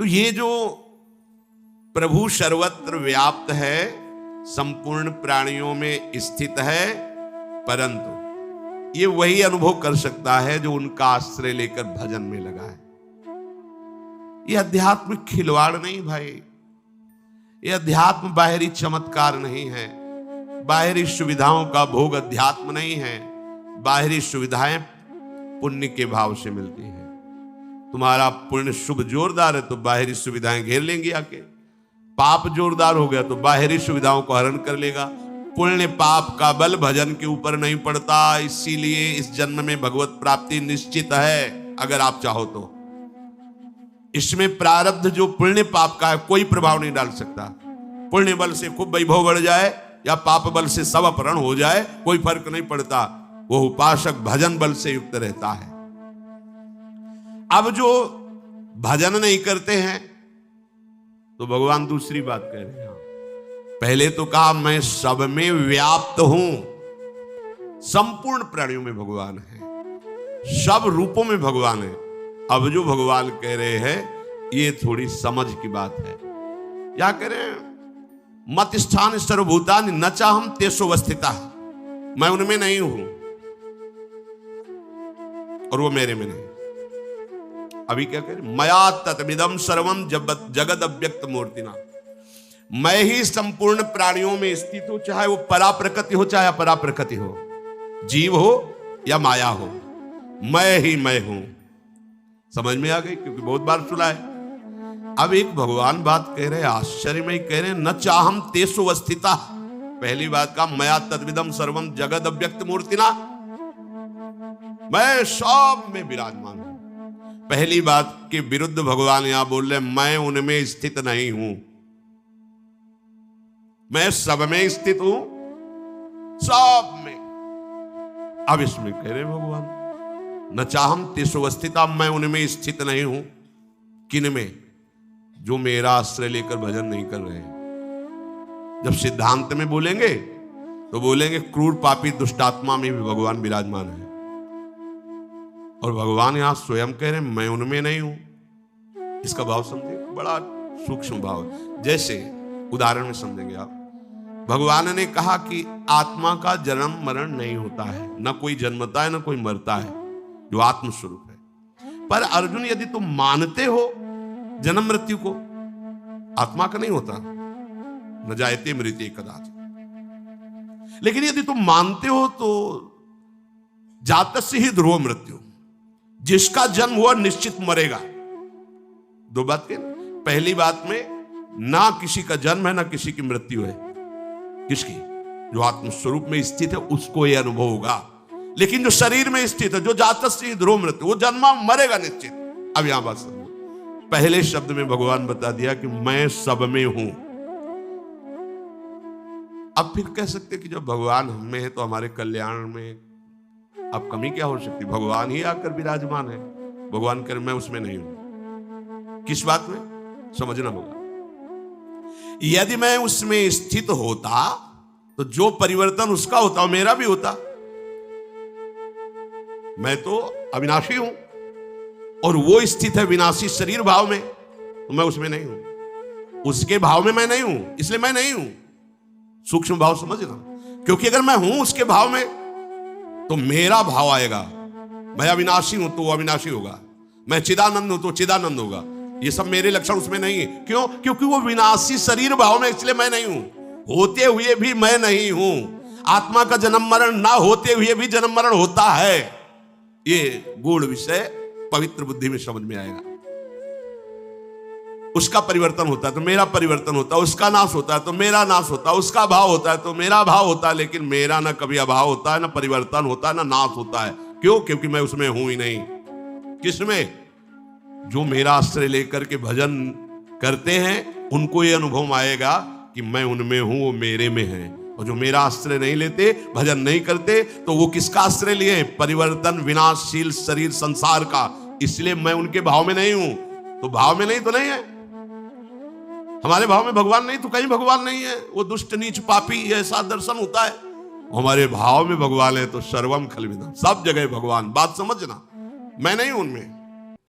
तो ये जो प्रभु सर्वत्र व्याप्त है, संपूर्ण प्राणियों में स्थित है, परंतु ये वही अनुभव कर सकता है जो उनका आश्रय लेकर भजन में लगा है। ये अध्यात्म खिलवाड़ नहीं भाई, ये अध्यात्म बाहरी चमत्कार नहीं है, बाहरी सुविधाओं का भोग अध्यात्म नहीं है। बाहरी सुविधाएं पुण्य के भाव से मिलती है। तुम्हारा पुण्य शुभ जोरदार है तो बाहरी सुविधाएं घेर लेंगी आके, पाप जोरदार हो गया तो बाहरी सुविधाओं को हरण कर लेगा। पुण्य पाप का बल भजन के ऊपर नहीं पड़ता, इसीलिए इस जन्म में भगवत प्राप्ति निश्चित है अगर आप चाहो तो। इसमें प्रारब्ध जो पुण्य पाप का है कोई प्रभाव नहीं डाल सकता। पुण्य बल से खूब वैभव बढ़ जाए या पाप बल से सब अपहरण हो जाए, कोई फर्क नहीं पड़ता, वो उपासक भजन बल से युक्त रहता है। अब जो भजन नहीं करते हैं तो भगवान दूसरी बात कह रहे हैं। पहले तो कहा मैं सब में व्याप्त हूं, संपूर्ण प्राणियों में भगवान है, सब रूपों में भगवान है। अब जो भगवान कह रहे हैं ये थोड़ी समझ की बात है। क्या कह रहे हैं? मत स्थान सर्वभूतानि न चाहम तेषु अवस्थिता, मैं उनमें नहीं हूं और वो मेरे में नहीं। अभी क्या कह रहे? मया तत्विदम सर्वम जगद अव्यक्त मूर्तिना, मैं ही संपूर्ण प्राणियों में स्थित हूं, चाहे वो पराप्रकृति हो चाहे अपराप्रकृति हो, जीव हो या माया हो, मैं ही मैं हूं। समझ में आ गई? क्योंकि बहुत बार सुना है। अब एक भगवान बात कह रहे हैं, आश्चर्य में कह रहे हैं, न चाहम तेषु अवस्थिता। पहली बात का मया तद्विदम सर्वम जगद अव्यक्त मूर्तिना, मैं सब में विराजमान हूं। पहली बात के विरुद्ध भगवान यहां बोल रहे मैं उनमें स्थित नहीं हूं, मैं सब में स्थित हूं, सब में। अब इसमें कह रहे भगवान न चाहम तेषु अवस्थिता, मैं उनमें स्थित नहीं हूं। किन में? जो मेरा आश्रय लेकर भजन नहीं कर रहे हैं। जब सिद्धांत में बोलेंगे तो बोलेंगे क्रूर पापी दुष्टात्मा में भी भगवान विराजमान है, और भगवान यहां स्वयं कह रहे हैं मैं उनमें नहीं हूं। इसका भाव समझे, बड़ा सूक्ष्म भाव है। जैसे उदाहरण में समझेंगे आप, भगवान ने कहा कि आत्मा का जन्म मरण नहीं होता है, न कोई जन्मता है न कोई मरता है, जो आत्म स्वरूप है। पर अर्जुन यदि तुम मानते हो जन्म मृत्यु को, आत्मा का नहीं होता, न जायते मृत्युते कदाचित्, लेकिन यदि तुम मानते हो तो जातस्य ही ध्रुव मृत्यु, जिसका जन्म हुआ निश्चित मरेगा। दो बात के, पहली बात में ना किसी का जन्म है ना किसी की मृत्यु है। किसकी? जो आत्म स्वरूप में स्थित है उसको यह अनुभव होगा, लेकिन जो शरीर में स्थित है, जो जातस्य ही ध्रुव मृत्यु, वो जन्मा मरेगा निश्चित। अब यहां बात समझो, पहले शब्द में भगवान बता दिया कि मैं सब में हूं। अब फिर कह सकते कि जब भगवान हम में है तो हमारे कल्याण में अब कमी क्या हो सकती? भगवान ही आकर विराजमान है। भगवान कर मैं उसमें नहीं हूं। किस बात में? समझना होगा। यदि मैं उसमें स्थित होता तो जो परिवर्तन उसका होता वो मेरा भी होता। मैं तो अविनाशी हूं और वो स्थित है विनाशी शरीर भाव में, तो मैं उसमें नहीं हूं। उसके भाव में मैं नहीं हूं, इसलिए मैं नहीं हूं। सूक्ष्म भाव समझना, क्योंकि अगर मैं हूं उसके भाव में तो मेरा भाव आएगा। मैं अविनाशी हूं तो वो अविनाशी होगा, मैं चिदानंद हूं तो चिदानंद होगा। ये सब मेरे लक्षण उसमें नहीं है। क्यों? क्योंकि वो विनाशी शरीर भाव में, इसलिए मैं नहीं हूं। होते हुए भी मैं नहीं हूं। आत्मा का जन्म मरण ना होते हुए भी जन्म मरण होता है। ये गूढ़ विषय पवित्र बुद्धि में समझ में आएगा। उसका परिवर्तन होता है तो मेरा परिवर्तन होता है, उसका नाश होता है तो मेरा नाश होता है, उसका भाव होता है तो मेरा भाव होता है, लेकिन मेरा ना कभी अभाव होता है, ना परिवर्तन होता है, ना नाश होता है। क्यों? क्योंकि मैं उसमें हूं ही नहीं। किसमें? जो मेरा आश्रय लेकर के भजन करते हैं उनको ये अनुभव आएगा कि मैं उनमें हूं, वो मेरे में है। और जो मेरा आश्रय नहीं लेते, भजन नहीं करते, तो वो किसका आश्रय लिए? परिवर्तन विनाशशील शरीर संसार का। इसलिए मैं उनके भाव में नहीं हूं। तो भाव में नहीं तो नहीं है। हमारे भाव में भगवान नहीं तो कहीं भगवान नहीं है। वो दुष्ट नीच पापी ऐसा दर्शन होता है। हमारे भाव में भगवान है तो सर्वम खलविदम, सब जगह भगवान। बात समझना, मैं नहीं हूं उनमें।